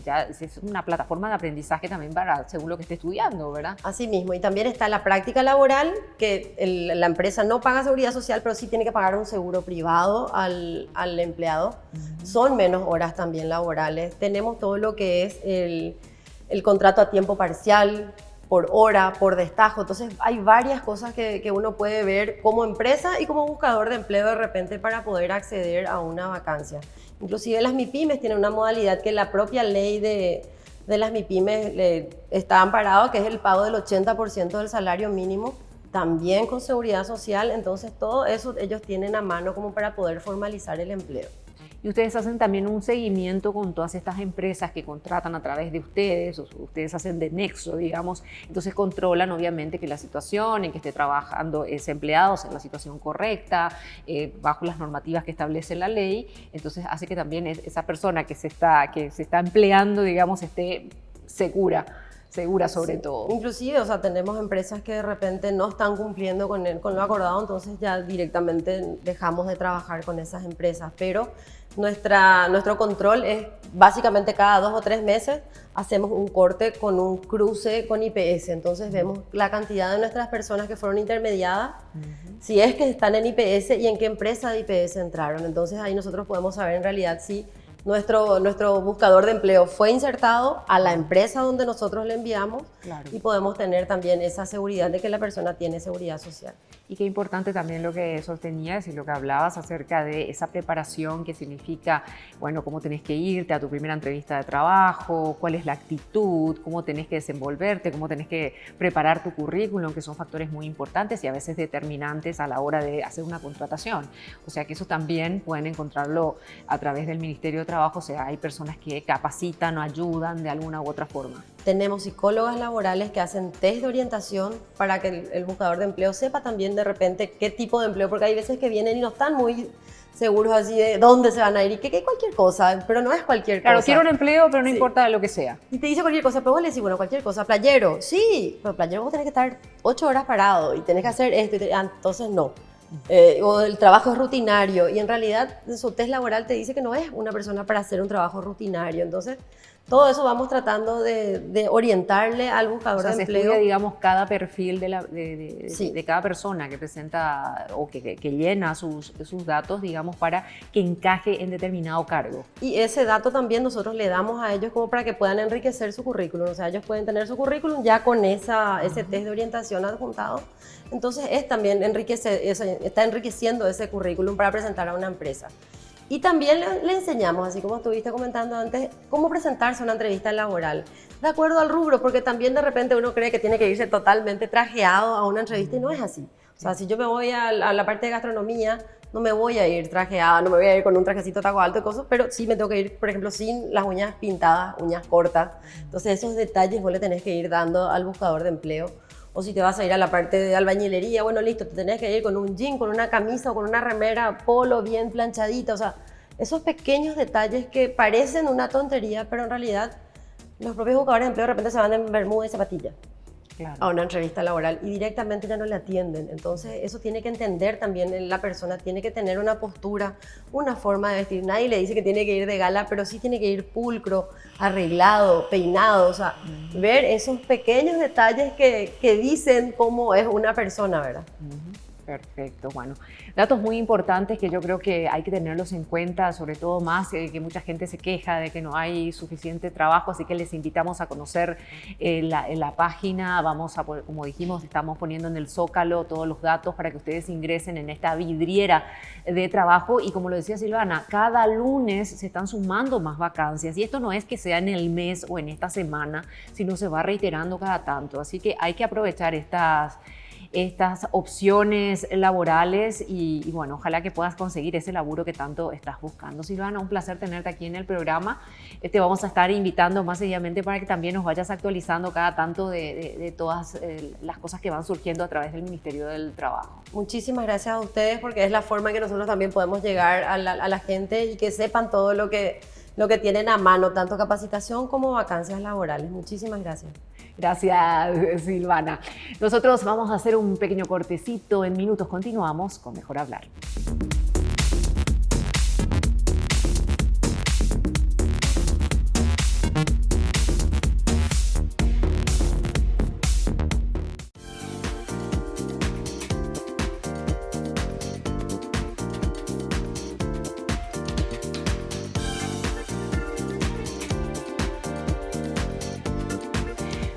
ya es una plataforma de aprendizaje también para según lo que esté estudiando, ¿verdad? Así mismo, y también está la práctica laboral, que la empresa no paga seguridad social, pero sí tiene que pagar un seguro privado al empleado. Son menos horas también laborales. Tenemos todo lo que es el contrato a tiempo parcial, por hora, por destajo. Entonces hay varias cosas que uno puede ver como empresa y como buscador de empleo de repente para poder acceder a una vacancia. Inclusive las MIPYMES tienen una modalidad que la propia ley de las MIPYMES está amparado, que es el pago del 80% del salario mínimo, también con seguridad social. Entonces todo eso ellos tienen a mano como para poder formalizar el empleo. Y ustedes hacen también un seguimiento con todas estas empresas que contratan a través de ustedes, o ustedes hacen de nexo, digamos, entonces controlan obviamente que la situación en que esté trabajando ese empleado sea la situación correcta, bajo las normativas que establece la ley, entonces hace que también esa persona que se está empleando, digamos, esté segura. segura sobre todo. Inclusive, o sea, tenemos empresas que de repente no están cumpliendo con lo acordado, entonces ya directamente dejamos de trabajar con esas empresas, pero nuestro control es básicamente cada 2 o 3 meses hacemos un corte con un cruce con IPS, entonces vemos la cantidad de nuestras personas que fueron intermediadas, si es que están en IPS y en qué empresa de IPS entraron, entonces ahí nosotros podemos saber en realidad si nuestro buscador de empleo fue insertado a la empresa donde nosotros le enviamos, claro, y podemos tener también esa seguridad de que la persona tiene seguridad social. Y qué importante también lo que sostenías y lo que hablabas acerca de esa preparación que significa, bueno, cómo tenés que irte a tu primera entrevista de trabajo, cuál es la actitud, cómo tenés que desenvolverte, cómo tenés que preparar tu currículum, que son factores muy importantes y a veces determinantes a la hora de hacer una contratación. O sea que eso también pueden encontrarlo a través del Ministerio de Trabajo, o sea, hay personas que capacitan o ayudan de alguna u otra forma. Tenemos psicólogas laborales que hacen test de orientación para que el buscador de empleo sepa también de repente qué tipo de empleo, porque hay veces que vienen y no están muy seguros así de dónde se van a ir y que cualquier cosa, pero no es cualquier cosa. Claro, quiero un empleo, pero no importa lo que sea. Y te dice cualquier cosa, pero vos le decís, bueno, cualquier cosa, playero, sí, pero playero vos tenés que estar 8 horas parado y tenés que hacer esto, entonces no. O el trabajo es rutinario y en realidad su test laboral te dice que no es una persona para hacer un trabajo rutinario, entonces todo eso vamos tratando de orientarle al buscador de empleo. Se estudia, digamos, cada perfil de cada persona que presenta o que llena sus datos, digamos, para que encaje en determinado cargo. Y ese dato también nosotros le damos a ellos como para que puedan enriquecer su currículum. O sea, ellos pueden tener su currículum ya con ese test de orientación adjuntado. Entonces está enriqueciendo ese currículum para presentar a una empresa. Y también le enseñamos, así como estuviste comentando antes, cómo presentarse a una entrevista laboral, de acuerdo al rubro, porque también de repente uno cree que tiene que irse totalmente trajeado a una entrevista y no es así. O sea, si yo me voy a la parte de gastronomía, no me voy a ir trajeada, no me voy a ir con un trajecito taco alto y cosas, pero sí me tengo que ir, por ejemplo, sin las uñas pintadas, uñas cortas. Entonces esos detalles vos le tenés que ir dando al buscador de empleo. O si te vas a ir a la parte de albañilería, bueno, listo, te tenés que ir con un jean, con una camisa o con una remera polo bien planchadita. O sea, esos pequeños detalles que parecen una tontería, pero en realidad los propios buscadores de empleo de repente se van en bermuda y zapatilla, claro, a una entrevista laboral y directamente ya no le atienden. Entonces eso tiene que entender también la persona, tiene que tener una postura, una forma de vestir. Nadie le dice que tiene que ir de gala, pero sí tiene que ir pulcro, arreglado, peinado. O sea, ver esos pequeños detalles que dicen cómo es una persona, ¿verdad? Perfecto, bueno, datos muy importantes que yo creo que hay que tenerlos en cuenta, sobre todo más que mucha gente se queja de que no hay suficiente trabajo, así que les invitamos a conocer la página. Vamos a, como dijimos, estamos poniendo en el Zócalo todos los datos para que ustedes ingresen en esta vidriera de trabajo y como lo decía Silvana, cada lunes se están sumando más vacancias y esto no es que sea en el mes o en esta semana, sino se va reiterando cada tanto, así que hay que aprovechar estas opciones laborales y bueno, ojalá que puedas conseguir ese laburo que tanto estás buscando. Silvana, un placer tenerte aquí en el programa. Te vamos a estar invitando más seguidamente para que también nos vayas actualizando cada tanto de todas las cosas que van surgiendo a través del Ministerio del Trabajo. Muchísimas gracias a ustedes porque es la forma en que nosotros también podemos llegar a la gente y que sepan todo lo que tienen a mano, tanto capacitación como vacancias laborales. Muchísimas gracias. Gracias, Silvana. Nosotros vamos a hacer un pequeño cortecito. En minutos continuamos con Mejor Hablar.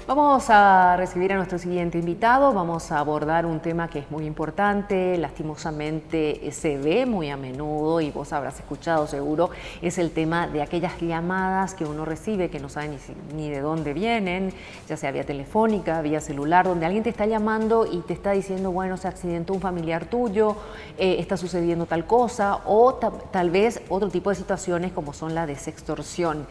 Vamos a recibir a nuestro siguiente invitado, vamos a abordar un tema que es muy importante, lastimosamente se ve muy a menudo y vos habrás escuchado seguro, es el tema de aquellas llamadas que uno recibe que no sabe ni de dónde vienen, ya sea vía telefónica, vía celular, donde alguien te está llamando y te está diciendo, bueno, se accidentó un familiar tuyo, está sucediendo tal cosa, o tal vez otro tipo de situaciones como son la de sextorsión.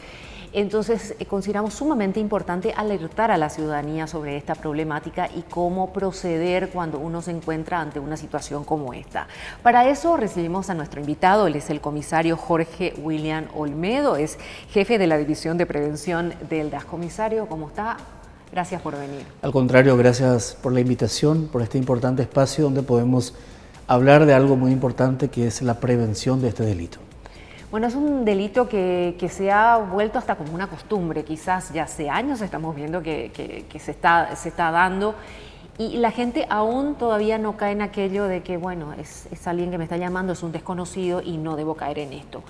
Entonces, consideramos sumamente importante alertar a la ciudadanía sobre esta problemática y cómo proceder cuando uno se encuentra ante una situación como esta. Para eso recibimos a nuestro invitado, él es el comisario Jorge William Olmedo, es jefe de la División de Prevención del DAS. Comisario, ¿cómo está? Gracias por venir. Al contrario, gracias por la invitación, por este importante espacio donde podemos hablar de algo muy importante que es la prevención de este delito. Bueno, es un delito que se ha vuelto hasta como una costumbre, quizás ya hace años estamos viendo que se está dando y la gente aún todavía no cae en aquello de que, bueno, es alguien que me está llamando, es un desconocido y no debo caer en esto.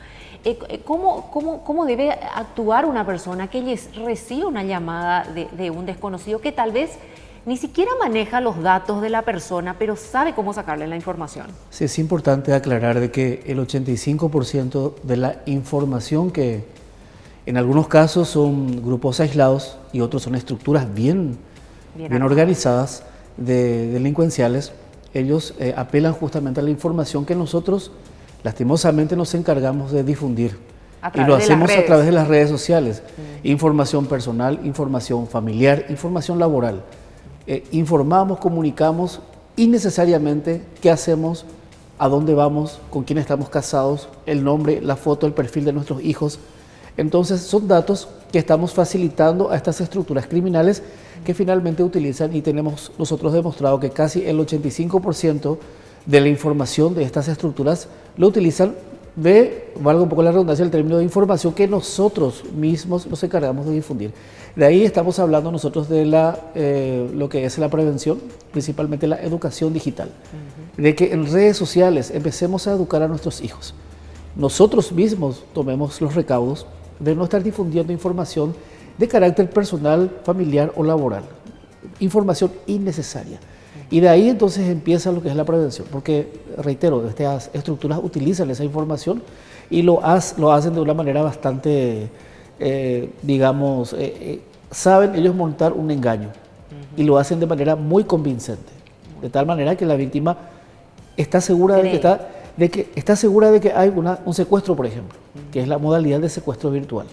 ¿Cómo debe actuar una persona que recibe una llamada de un desconocido que tal vez ni siquiera maneja los datos de la persona, pero sabe cómo sacarle la información? Sí, es importante aclarar de que el 85% de la información que en algunos casos son grupos aislados y otros son estructuras bien organizadas de delincuenciales, ellos apelan justamente a la información que nosotros lastimosamente nos encargamos de difundir. Y lo hacemos a través de las redes sociales. Información personal, información familiar, información laboral. Informamos, comunicamos innecesariamente qué hacemos, a dónde vamos, con quién estamos casados, el nombre, la foto, el perfil de nuestros hijos. Entonces son datos que estamos facilitando a estas estructuras criminales que finalmente utilizan y tenemos nosotros demostrado que casi el 85% de la información de estas estructuras lo utilizan valga un poco la redundancia, el término de información que nosotros mismos nos encargamos de difundir. De ahí estamos hablando nosotros de lo que es la prevención, principalmente la educación digital. De que en redes sociales empecemos a educar a nuestros hijos. Nosotros mismos tomemos los recaudos de no estar difundiendo información de carácter personal, familiar o laboral. Información innecesaria. Y de ahí entonces empieza lo que es la prevención, porque, reitero, estas estructuras utilizan esa información y lo hacen de una manera bastante, saben ellos montar un engaño y lo hacen de manera muy convincente, de tal manera que la víctima está segura de que hay un secuestro, por ejemplo, que es la modalidad de secuestro virtual.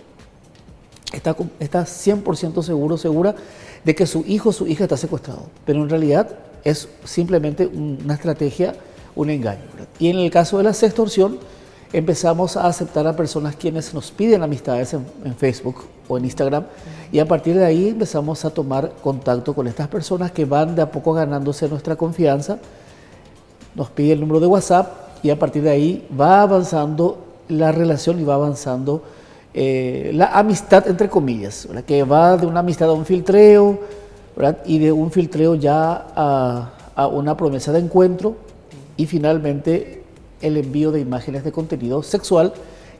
Está 100% segura de que su hijo o su hija está secuestrado, pero en realidad es simplemente una estrategia, un engaño, ¿verdad? Y en el caso de la sextorsión, empezamos a aceptar a personas quienes nos piden amistades en Facebook o en Instagram y a partir de ahí empezamos a tomar contacto con estas personas que van de a poco ganándose nuestra confianza, nos piden el número de WhatsApp y a partir de ahí va avanzando la relación y va avanzando la amistad entre comillas, ¿verdad? Que va de una amistad a un filtreo, ¿verdad? Y de un filtreo ya a una promesa de encuentro y finalmente el envío de imágenes de contenido sexual,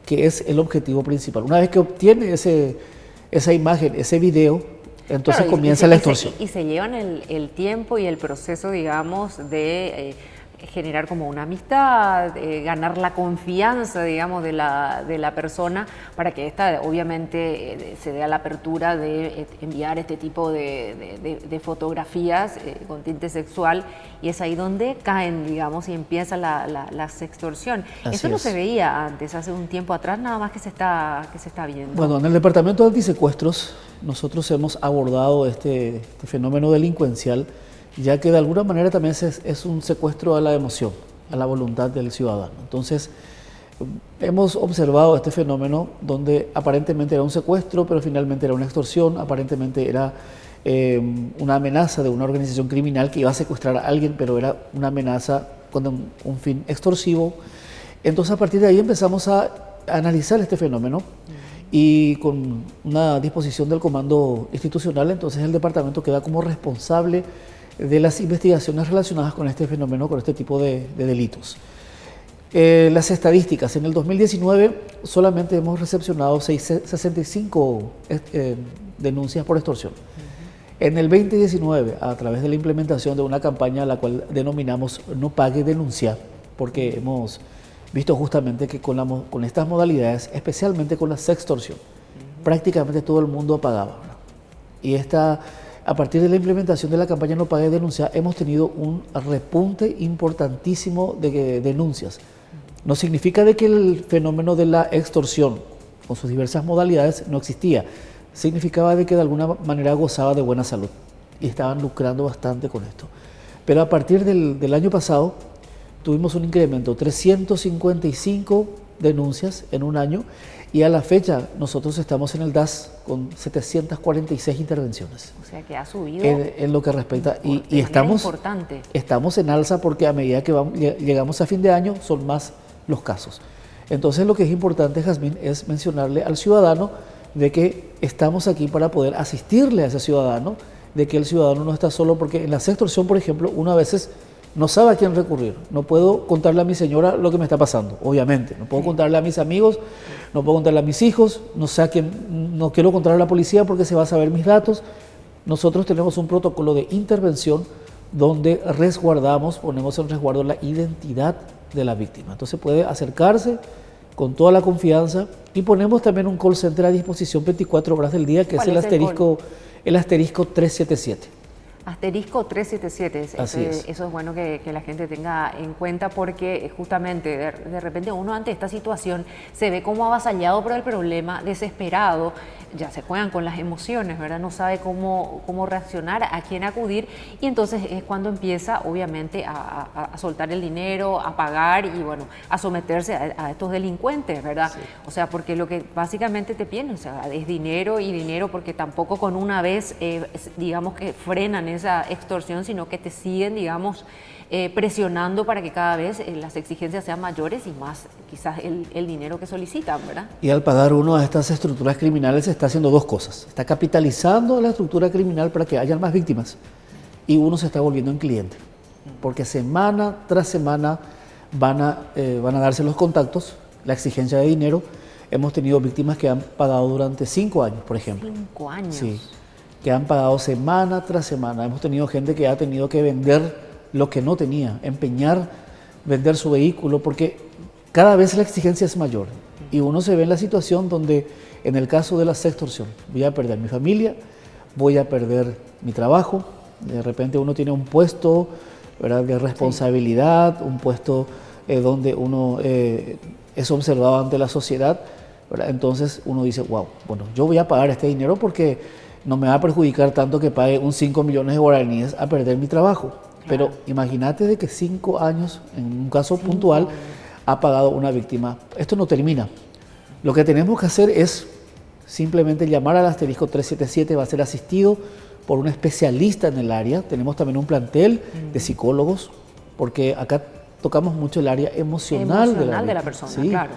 que es el objetivo principal. Una vez que obtiene esa imagen, ese video, entonces comienza la extorsión. Y se llevan el tiempo y el proceso, digamos, de generar como una amistad, ganar la confianza, digamos, de la persona para que ésta obviamente se dé a la apertura de enviar este tipo de fotografías con tinte sexual y es ahí donde caen, digamos, y empieza la sextorsión. Eso no se veía antes, hace un tiempo atrás, nada más que se está viendo. Bueno, en el Departamento de Antisecuestros nosotros hemos abordado este fenómeno delincuencial, ya que de alguna manera también es un secuestro a la emoción, a la voluntad del ciudadano. Entonces, hemos observado este fenómeno donde aparentemente era un secuestro, pero finalmente era una extorsión, aparentemente era una amenaza de una organización criminal que iba a secuestrar a alguien, pero era una amenaza con un fin extorsivo. Entonces, a partir de ahí empezamos a analizar este fenómeno y con una disposición del comando institucional, entonces el departamento queda como responsable de las investigaciones relacionadas con este fenómeno, con este tipo de delitos. Las estadísticas, en el 2019 solamente hemos recepcionado 65 denuncias por extorsión. En el 2019, a través de la implementación de una campaña a la cual denominamos No Pague, Denuncia, porque hemos visto justamente que con estas modalidades, especialmente con la sextorsión, prácticamente todo el mundo pagaba, ¿verdad? Y a partir de la implementación de la campaña No Pague, Denuncia, hemos tenido un repunte importantísimo de denuncias. No significa de que el fenómeno de la extorsión, con sus diversas modalidades, no existía. Significaba de que de alguna manera gozaba de buena salud y estaban lucrando bastante con esto. Pero a partir del año pasado tuvimos un incremento, 355 denuncias en un año y a la fecha nosotros estamos en el DAS con 746 intervenciones. O sea que ha subido en lo que respecta y estamos en alza porque a medida que llegamos a fin de año son más los casos. Entonces lo que es importante, Jazmín, es mencionarle al ciudadano de que estamos aquí para poder asistirle a ese ciudadano, de que el ciudadano no está solo, porque en la extorsión, por ejemplo, uno a veces no sabe a quién recurrir. No puedo contarle a mi señora lo que me está pasando, obviamente. No puedo contarle a mis amigos, no puedo contarle a mis hijos, no sé a quién, no quiero contarle a la policía porque se va a saber mis datos. Nosotros tenemos un protocolo de intervención donde resguardamos, ponemos en resguardo la identidad de la víctima. Entonces puede acercarse con toda la confianza y ponemos también un call center a disposición 24 horas del día, que es el asterisco 377. Asterisco 377, eso es bueno que la gente tenga en cuenta porque justamente de repente uno ante esta situación se ve como avasallado por el problema, desesperado, ya se juegan con las emociones, ¿verdad? No sabe cómo reaccionar, a quién acudir y entonces es cuando empieza obviamente a soltar el dinero, a pagar y bueno, a someterse a estos delincuentes, ¿verdad? Sí. O sea, porque lo que básicamente te piden, o sea, es dinero y dinero porque tampoco con una vez, digamos que frenan esa extorsión, sino que te siguen, digamos, presionando para que cada vez las exigencias sean mayores y más quizás el dinero que solicitan, ¿verdad? Y al pagar uno a estas estructuras criminales está haciendo dos cosas. Está capitalizando la estructura criminal para que haya más víctimas y uno se está volviendo un cliente. Porque semana tras semana van a darse los contactos, la exigencia de dinero. Hemos tenido víctimas que han pagado durante 5 años, por ejemplo. 5 años. Sí, que han pagado semana tras semana. Hemos tenido gente que ha tenido que vender lo que no tenía, empeñar, vender su vehículo, porque cada vez la exigencia es mayor. Y uno se ve en la situación donde, en el caso de la extorsión, voy a perder mi familia, voy a perder mi trabajo, de repente uno tiene un puesto, ¿verdad?, de responsabilidad, un puesto donde uno es observado ante la sociedad, ¿verdad? Entonces uno dice, wow, bueno, yo voy a pagar este dinero porque no me va a perjudicar tanto que pague un 5 millones de guaraníes a perder mi trabajo. Pero imagínate de que 5 años, en un caso puntual, ha pagado una víctima. Esto no termina. Lo que tenemos que hacer es simplemente llamar al asterisco 377, va a ser asistido por un especialista en el área. Tenemos también un plantel de psicólogos, porque acá tocamos mucho el área emocional de la persona, sí, claro.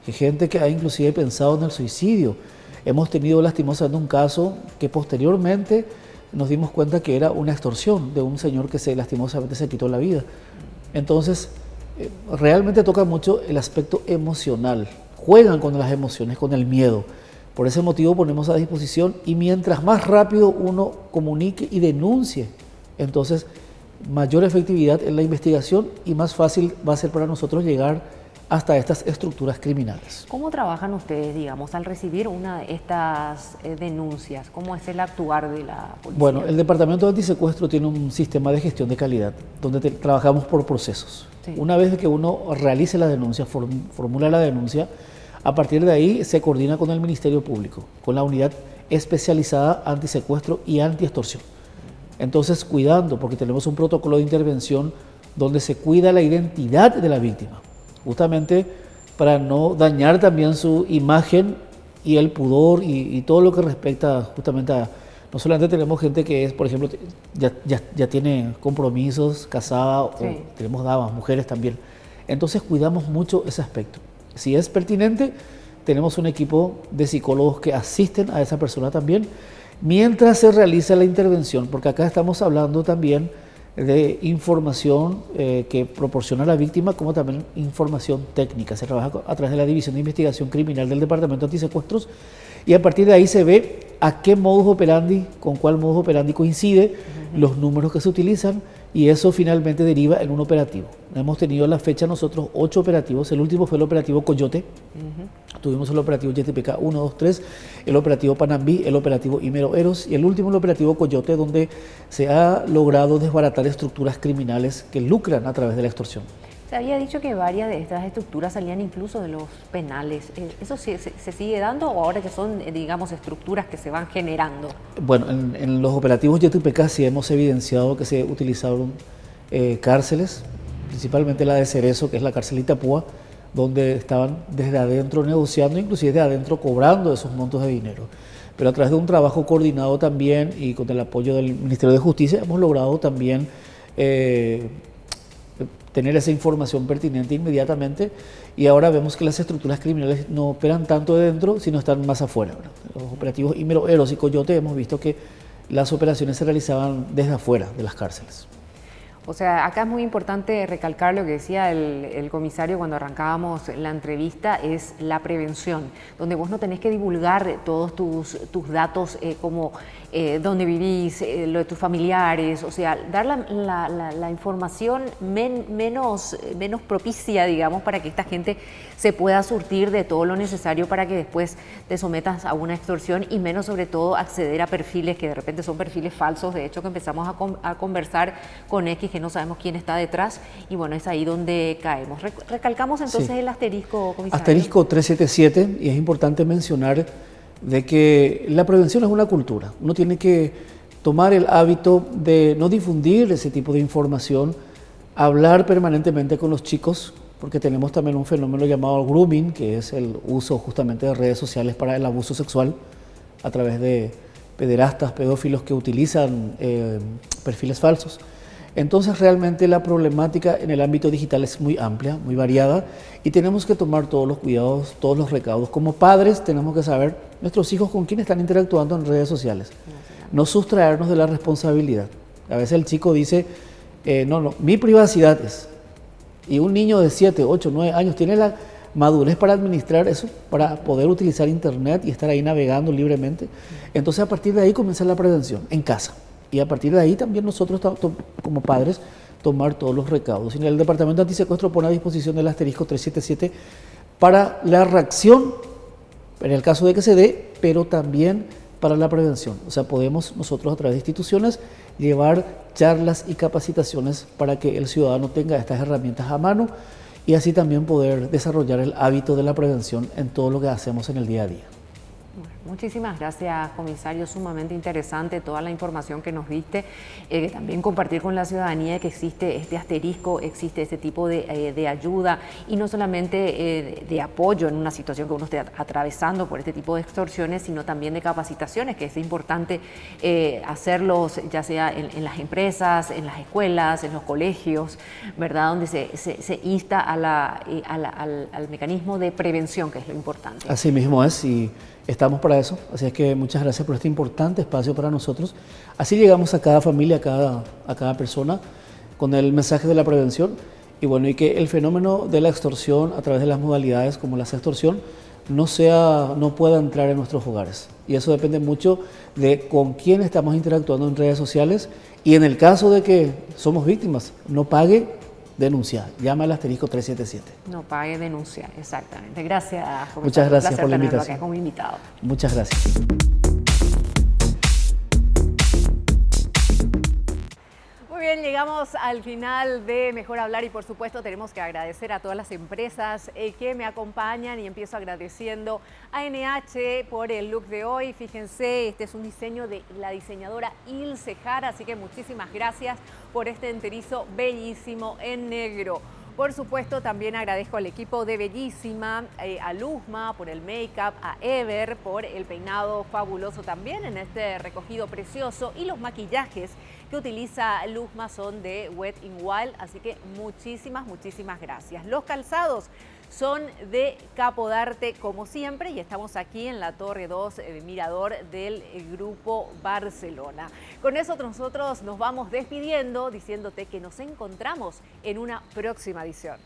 Hay gente que ha inclusive pensado en el suicidio. Hemos tenido lastimosamente un caso que posteriormente nos dimos cuenta que era una extorsión de un señor que lastimosamente se quitó la vida. Entonces, realmente toca mucho el aspecto emocional. Juegan con las emociones, con el miedo. Por ese motivo ponemos a disposición y mientras más rápido uno comunique y denuncie, entonces mayor efectividad en la investigación y más fácil va a ser para nosotros llegar hasta estas estructuras criminales. ¿Cómo trabajan ustedes, digamos, al recibir una de estas denuncias? ¿Cómo es el actuar de la policía? Bueno, el Departamento de Antisecuestro tiene un sistema de gestión de calidad donde trabajamos por procesos. Sí. Una vez que uno realice la denuncia, formula la denuncia, a partir de ahí se coordina con el Ministerio Público, con la unidad especializada antisecuestro y antiextorsión. Entonces, cuidando, porque tenemos un protocolo de intervención donde se cuida la identidad de la víctima, justamente para no dañar también su imagen y el pudor y todo lo que respecta justamente a... No solamente tenemos gente que es, por ejemplo, ya tiene compromisos, casada, sí, o tenemos damas, mujeres también. Entonces cuidamos mucho ese aspecto. Si es pertinente, tenemos un equipo de psicólogos que asisten a esa persona también, mientras se realiza la intervención, porque acá estamos hablando también de información que proporciona la víctima, como también información técnica. Se trabaja a través de la División de Investigación Criminal del Departamento de Antisecuestros y a partir de ahí se ve a qué modus operandi, con cuál modus operandi coincide, los números que se utilizan y eso finalmente deriva en un operativo. Hemos tenido a la fecha nosotros 8 operativos, el último fue el operativo Coyote, tuvimos el operativo YTPK 1, 2, 3, el operativo Panambí, el operativo Himero Eros y el último el operativo Coyote, donde se ha logrado desbaratar estructuras criminales que lucran a través de la extorsión. Se había dicho que varias de estas estructuras salían incluso de los penales. ¿Eso se sigue dando o ahora ya son, digamos, estructuras que se van generando? Bueno, en los operativos YTPK sí hemos evidenciado que se utilizaron cárceles, principalmente la de Cerezo, que es la cárcel Itapúa, donde estaban desde adentro negociando, inclusive desde adentro cobrando esos montos de dinero. Pero a través de un trabajo coordinado también y con el apoyo del Ministerio de Justicia hemos logrado también tener esa información pertinente inmediatamente, y ahora vemos que las estructuras criminales no operan tanto de dentro, sino están más afuera, ¿verdad? Los operativos Hímero, Eros y Coyote hemos visto que las operaciones se realizaban desde afuera de las cárceles. O sea, acá es muy importante recalcar lo que decía el comisario cuando arrancábamos la entrevista, es la prevención, donde vos no tenés que divulgar todos tus datos como dónde vivís, lo de tus familiares, o sea, dar la información menos propicia, digamos, para que esta gente se pueda surtir de todo lo necesario para que después te sometas a una extorsión, y menos sobre todo acceder a perfiles que de repente son perfiles falsos. De hecho, que empezamos a conversar con X que no sabemos quién está detrás, y bueno, es ahí donde caemos. Recalcamos entonces el asterisco, comisario. Asterisco 377, y es importante mencionar de que la prevención es una cultura. Uno tiene que tomar el hábito de no difundir ese tipo de información, hablar permanentemente con los chicos, porque tenemos también un fenómeno llamado grooming, que es el uso justamente de redes sociales para el abuso sexual a través de pederastas, pedófilos que utilizan perfiles falsos. Entonces realmente la problemática en el ámbito digital es muy amplia, muy variada, y tenemos que tomar todos los cuidados, todos los recaudos. Como padres tenemos que saber nuestros hijos con quién están interactuando en redes sociales, no sustraernos de la responsabilidad. A veces el chico dice, no, mi privacidad es, y un niño de 7, 8, 9 años tiene la madurez para administrar eso, para poder utilizar internet y estar ahí navegando libremente. Entonces a partir de ahí comienza la prevención en casa. Y a partir de ahí también nosotros como padres tomar todos los recaudos. Y el Departamento Antisecuestro pone a disposición del asterisco 377 para la reacción, en el caso de que se dé, pero también para la prevención. O sea, podemos nosotros a través de instituciones llevar charlas y capacitaciones para que el ciudadano tenga estas herramientas a mano, y así también poder desarrollar el hábito de la prevención en todo lo que hacemos en el día a día. Muchísimas gracias, comisario, sumamente interesante toda la información que nos diste, también compartir con la ciudadanía que existe este asterisco, existe este tipo de ayuda, y no solamente de apoyo en una situación que uno esté atravesando por este tipo de extorsiones, sino también de capacitaciones, que es importante hacerlos ya sea en las empresas, en las escuelas, en los colegios, ¿verdad? Donde se insta al mecanismo de prevención, que es lo importante. Así mismo es, y estamos para eso, así es que muchas gracias por este importante espacio para nosotros. Así llegamos a cada familia, a cada persona, con el mensaje de la prevención, y bueno, y que el fenómeno de la extorsión a través de las modalidades como la extorsión no pueda entrar en nuestros hogares. Y eso depende mucho de con quién estamos interactuando en redes sociales, y en el caso de que somos víctimas, no pague, denunciar. Llama al asterisco 377. No pague, denunciar, exactamente. Gracias, comisario. Muchas gracias por la invitación. Acá como invitado. Muchas gracias. Muy bien, llegamos al final de Mejor Hablar, y por supuesto tenemos que agradecer a todas las empresas que me acompañan, y empiezo agradeciendo a NH por el look de hoy. Fíjense, este es un diseño de la diseñadora Ilse Jara, así que muchísimas gracias por este enterizo bellísimo en negro. Por supuesto, también agradezco al equipo de Bellísima, a Luzma por el make-up, a Ever por el peinado fabuloso también en este recogido precioso, y los maquillajes que utiliza Luzma son de Wet n Wild, así que muchísimas gracias. Los calzados son de Capodarte, como siempre, y estamos aquí en la Torre 2 Mirador del Grupo Barcelona. Con eso nosotros nos vamos despidiendo, diciéndote que nos encontramos en una próxima edición.